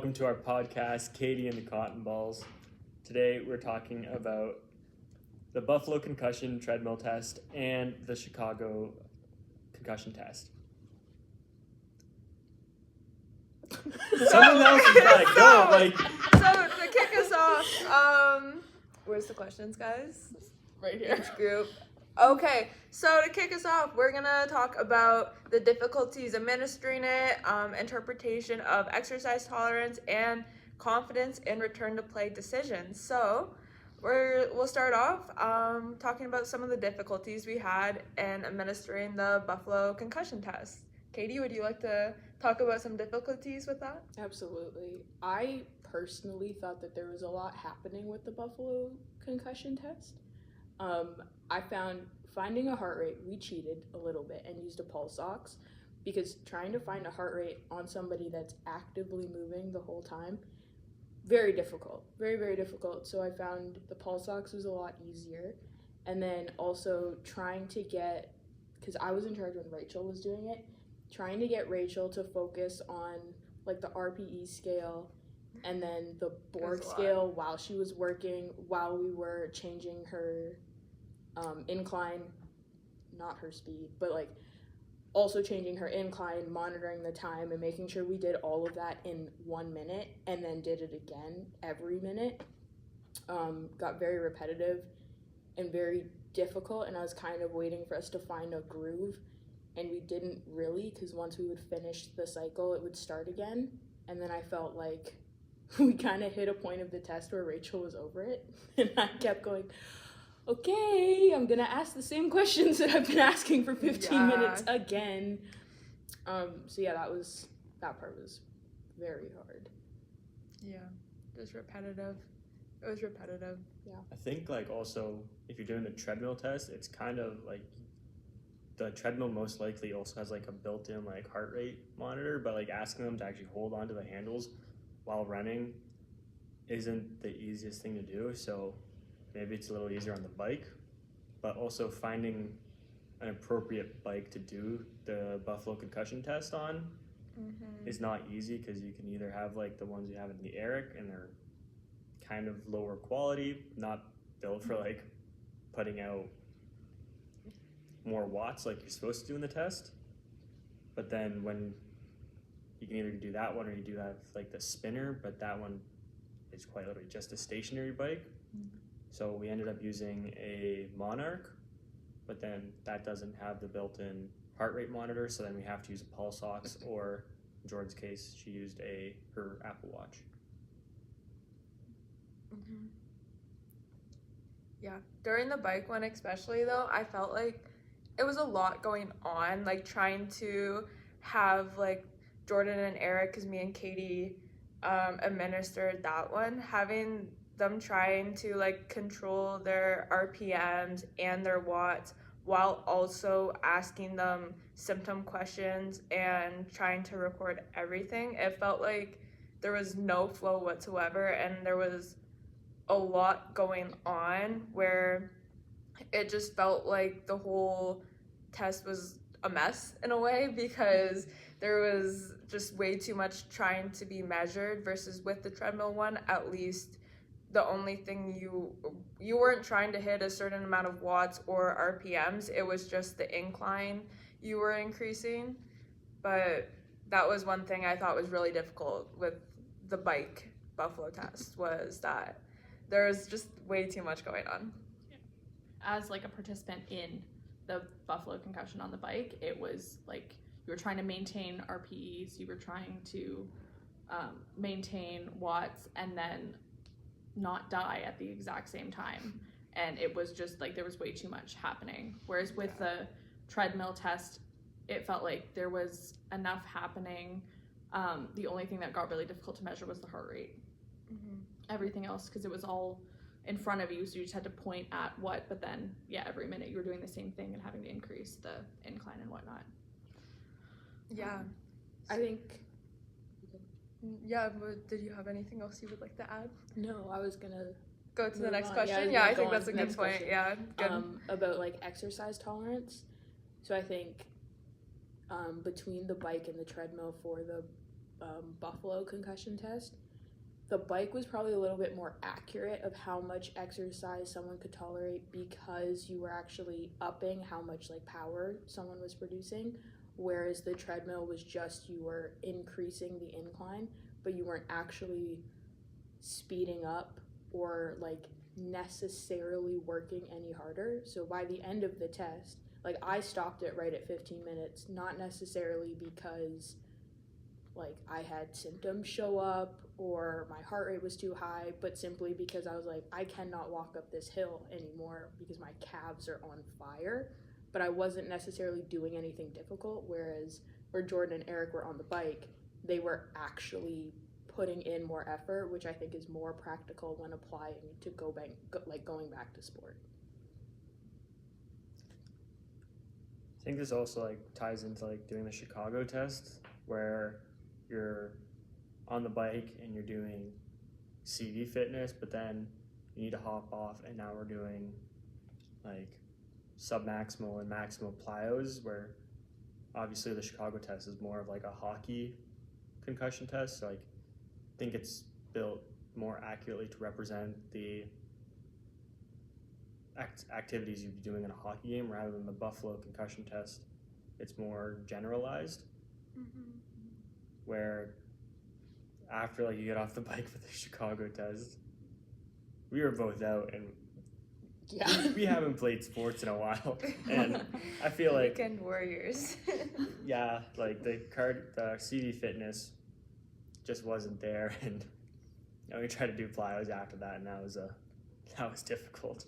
welcome to our podcast, Katie and the Cotton Balls. Today we're talking about the Buffalo concussion treadmill test and the Chicago concussion test. Someone else has got to go. So to kick us off, where's the questions, guys? Right here. Each group. Okay, so to kick us off, we're gonna talk about the difficulties administering it, interpretation of exercise tolerance, and confidence in return to play decisions. So we'll start off talking about some of the difficulties we had in administering the Buffalo concussion test. Katie, would you like to talk about some difficulties with that? Absolutely. I personally thought that there was a lot happening with the Buffalo concussion test. I found finding a heart rate, we cheated a little bit and used a pulse ox, because trying to find a heart rate on somebody that's actively moving the whole time, very difficult, very, very difficult. So I found the pulse ox was a lot easier. And then also trying to get, because I was in charge when Rachel was doing it, trying to get Rachel to focus on like the RPE scale and then the Borg scale while she was working, while we were changing her incline, not her speed, but like also changing her incline, monitoring the time, and making sure we did all of that in 1 minute and then did it again every minute. Got very repetitive and very difficult, and I was kind of waiting for us to find a groove, and we didn't really, because once we would finish the cycle, it would start again. And then I felt like we kind of hit a point of the test where Rachel was over it, and I kept going, okay, I'm gonna ask the same questions that I've been asking for 15 minutes again. So yeah, that part was very hard. Yeah, just repetitive. It was repetitive. Yeah. I think like also if you're doing the treadmill test, it's kind of like the treadmill most likely also has like a built-in like heart rate monitor, but like asking them to actually hold on to the handles while running isn't the easiest thing to do. So maybe it's a little easier on the bike, but also finding an appropriate bike to do the Buffalo concussion test on is not easy, because you can either have like the ones you have in the Eric and they're kind of lower quality, not built for like putting out more watts like you're supposed to do in the test. But then when you can either do that one or you do have like the spinner, but that one is quite literally just a stationary bike. So we ended up using a Monarch, but then that doesn't have the built-in heart rate monitor, so then we have to use a pulse ox, or in Jordan's case, she used her Apple Watch. Yeah, during the bike one especially though, I felt like it was a lot going on, like trying to have like Jordan and Eric, because me and Katie administered that one, having them trying to like control their RPMs and their watts while also asking them symptom questions and trying to record everything. It felt like there was no flow whatsoever, and there was a lot going on where it just felt like the whole test was a mess in a way, because there was just way too much trying to be measured, versus with the treadmill one, at least the only thing you weren't trying to hit a certain amount of watts or RPMs, it was just the incline you were increasing. But that was one thing I thought was really difficult with the bike Buffalo test, was that there was just way too much going on. As like a participant in the Buffalo concussion on the bike, it was like you were trying to maintain RPEs, you were trying to maintain watts, and then not die at the exact same time. And it was just like there was way too much happening. Whereas with the treadmill test, it felt like there was enough happening. The only thing that got really difficult to measure was the heart rate. Everything else, because it was all in front of you, so you just had to point at what, but then every minute you were doing the same thing and having to increase the incline and whatnot. I think but did you have anything else you would like to add? no, I was gonna Go to the move next on. question. Yeah, I go think on that's to a the good next point. question. Yeah, good. About like exercise tolerance. So I think between the bike and the treadmill for the Buffalo concussion test, the bike was probably a little bit more accurate of how much exercise someone could tolerate because you were actually upping how much like power someone was producing, whereas the treadmill was just you were increasing the incline, but you weren't actually speeding up or like necessarily working any harder. So by the end of the test, like I stopped it right at 15 minutes, not necessarily because like I had symptoms show up or my heart rate was too high, but simply because I was like, I cannot walk up this hill anymore because my calves are on fire. But I wasn't necessarily doing anything difficult, whereas where Jordan and Eric were on the bike, they were actually putting in more effort, which I think is more practical when applying to going back to sport. I think this also like ties into like doing the Chicago test where you're on the bike and you're doing CV fitness, but then you need to hop off, and now we're doing like submaximal and maximal plyos, where obviously the Chicago test is more of like a hockey concussion test. So like I think it's built more accurately to represent the activities you'd be doing in a hockey game rather than the Buffalo concussion test. It's more generalized, where after like you get off the bike for the Chicago test, we were both out and we haven't played sports in a while, and I feel like weekend warriors. yeah, like the CV fitness just wasn't there, and you know, we tried to do plyos after that, and that was difficult.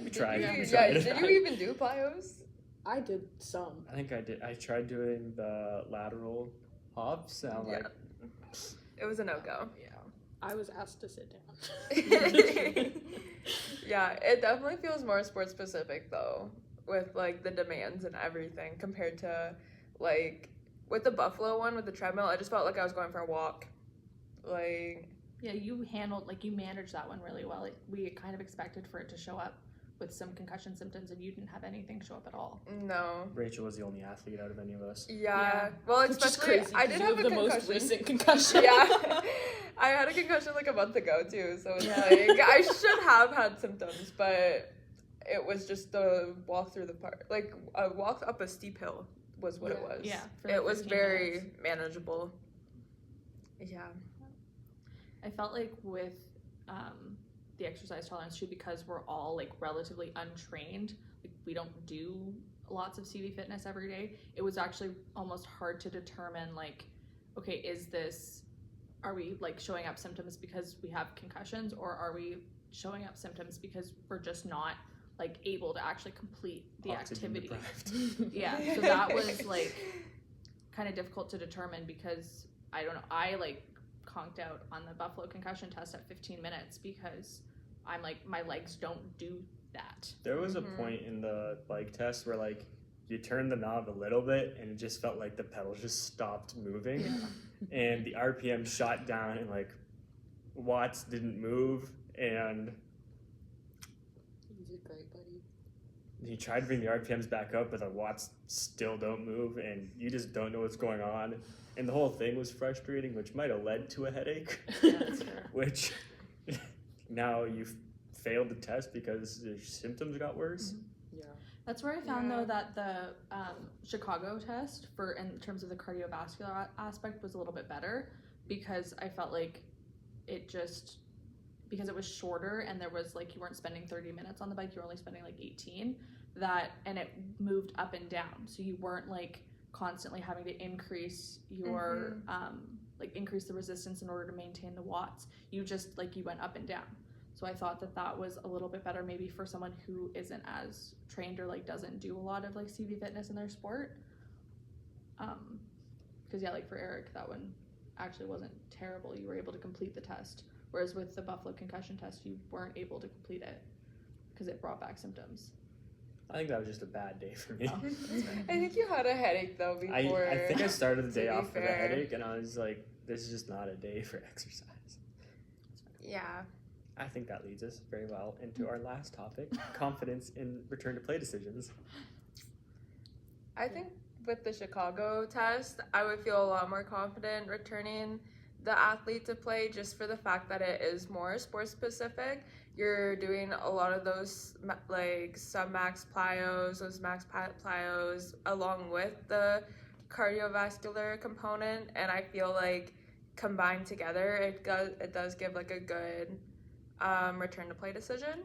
We tried. Did you even do plyos? I did some. I think I did. I tried doing the lateral hops, and I'm like, it was a no-go. Yeah. I was asked to sit down. Yeah, it definitely feels more sport specific though, with like the demands and everything compared to like with the Buffalo one with the treadmill. I just felt like I was going for a walk. Like yeah, you managed that one really well. Like we kind of expected for it to show up with some concussion symptoms, and you didn't have anything show up at all. No. Rachel was the only athlete out of any of us. Yeah. Well, especially crazy, I did have a the concussion. most recent concussion. Yeah. I had a concussion like a month ago too, so it's like I should have had symptoms, but it was just the walk through the park, like a walk up a steep hill was what it was. Yeah, for it was 15 very minutes. manageable. Yeah. I felt like with the exercise tolerance too, because we're all like relatively untrained, like we don't do lots of CV fitness every day, it was actually almost hard to determine like, okay, are we like showing up symptoms because we have concussions, or are we showing up symptoms because we're just not like able to actually complete the Oxygen activity? deprived. Yeah, so that was like kind of difficult to determine because I don't know, I like conked out on the Buffalo concussion test at 15 minutes because I'm like, my legs don't do that. There was a point in the bike test where like you turned the knob a little bit and it just felt like the pedal just stopped moving, and the RPM shot down and like watts didn't move, and He's a great buddy. you try to bring the RPMs back up, but the watts still don't move, and you just don't know what's going on. And the whole thing was frustrating, which might have led to a headache, which now you've failed the test because your symptoms got worse. Yeah. That's where I found though that the Chicago test in terms of the cardiovascular aspect was a little bit better, because I felt like because it was shorter and there was like, you weren't spending 30 minutes on the bike, you were only spending like 18, and it moved up and down, so you weren't like constantly having to increase your increase the resistance in order to maintain the watts. You just like, you went up and down. So I thought that was a little bit better maybe for someone who isn't as trained or like doesn't do a lot of like CV fitness in their sport. Because yeah, like for Eric, that one actually wasn't terrible. You were able to complete the test. Whereas with the Buffalo concussion test, you weren't able to complete it because it brought back symptoms. I think that was just a bad day for me. I think you had a headache though before. I think I started the day to be off with a fair. headache, and I was like, this is just not a day for exercise. Yeah. I think that leads us very well into our last topic, confidence in return to play decisions. I think with the Chicago test, I would feel a lot more confident returning the athlete to play just for the fact that it is more sport specific. You're doing a lot of those like sub-max plyos, those max plyos, along with the cardiovascular component, and I feel like combined together, it does give like a good return to play decision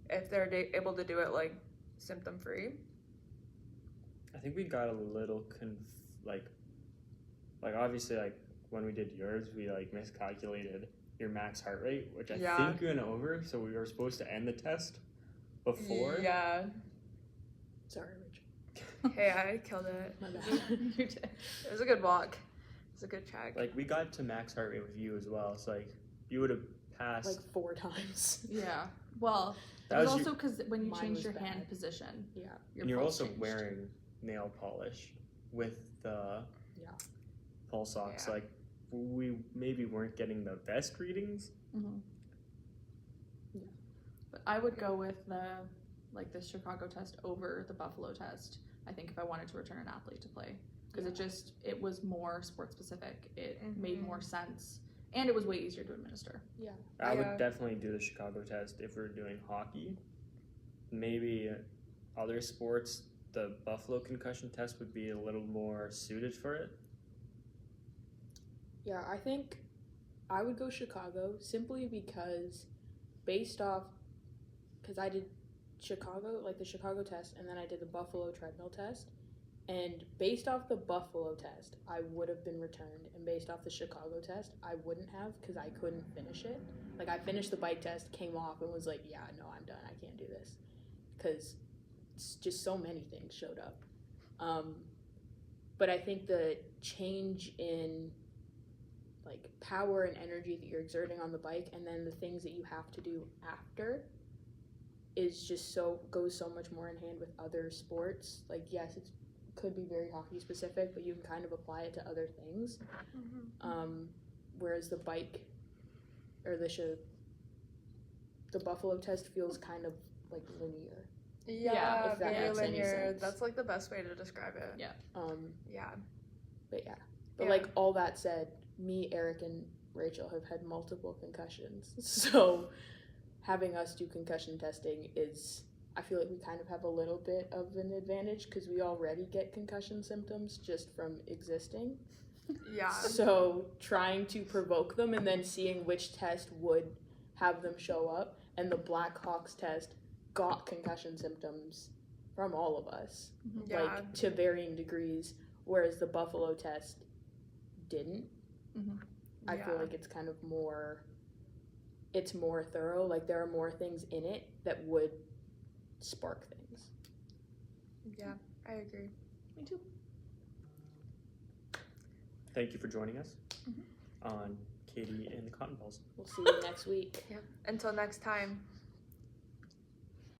if they're able to do it like symptom free. I think we got a little like obviously like when we did yours, we like miscalculated your max heart rate, which I think went over. So we were supposed to end the test before. Yeah. Sorry, Rich. Hey, I killed it. My bad. You did. It was a good walk. It was a good check. Like we got to max heart rate with you as well. So like you would have passed. Like 4 times. Yeah. Well, That it was was also because when you Mine changed was your bad. hand position, Yeah. and you're pulse also changed. wearing nail polish with the Yeah. pulse ox. Yeah. Like we maybe weren't getting the best readings. Mm-hmm. Yeah. But I would go with the Chicago test over the Buffalo test. I think if I wanted to return an athlete to play, because it was more sport specific. It made more sense, and it was way easier to administer. Yeah. I would definitely do the Chicago test if we were doing hockey. Maybe other sports, the Buffalo concussion test would be a little more suited for it. Yeah, I think I would go Chicago simply because based off, because I did Chicago, like the Chicago test, and then I did the Buffalo treadmill test. And based off the Buffalo test, I would have been returned. And based off the Chicago test, I wouldn't have because I couldn't finish it. Like I finished the bike test, came off, and was like, yeah, no, I'm done. I can't do this. Because just so many things showed up. But I think the change in like power and energy that you're exerting on the bike and then the things that you have to do after is just goes so much more in hand with other sports. Like yes, it could be very hockey specific, but you can kind of apply it to other things. Whereas the bike or the Buffalo test feels kind of like linear. Yeah, if that very makes any linear. sense. That's like the best way to describe it. Yeah. Yeah. But like all that said, me, Eric, and Rachel have had multiple concussions. So having us do concussion testing I feel like we kind of have a little bit of an advantage because we already get concussion symptoms just from existing. Yeah. So trying to provoke them and then seeing which test would have them show up, and the Blackhawks test got concussion symptoms from all of us, Yeah. like to varying degrees, whereas the Buffalo test didn't. I feel like it's kind of more thorough. Like there are more things in it that would spark things. Yeah, I agree. Me too. Thank you for joining us on Katie and the Cotton Balls. We'll see you next week. Until next time.